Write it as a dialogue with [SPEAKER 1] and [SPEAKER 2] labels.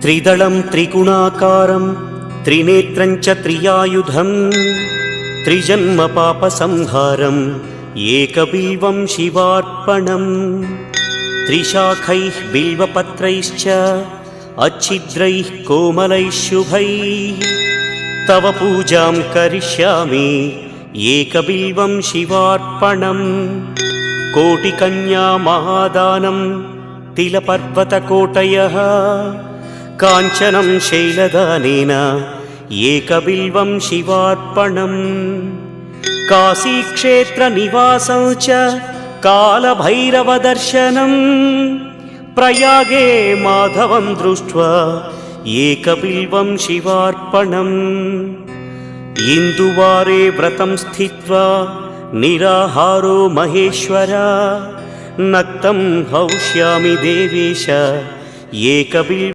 [SPEAKER 1] त्रिदलं त्रिगुणाकारं त्रिनेत्रं च त्रियायुधं त्रिजन्म पापसंहारम् एकबिल्वं शिवार्पणम् त्रिशाखैः बिल्वपत्रैश्च अच्छिद्रैः कोमलैः शुभैः तव पूजां करिष्यामि एकबिल्वं शिवार्पणम् कोटिकन्या महादानं तिलपर्वतकोटयः काञ्चनं शैलदानेन एकबिल्वं शिवार्पणम् काशीक्षेत्रनिवासं च कालभैरवदर्शनम् प्रयागे माधवं दृष्ट्वा एकबिल्वं शिवार्पणम् इन्दुवारे व्रतं स्थित्वा निराहारो महेश्वर नक्तं हौष्यामि देवेश एकबिल्वं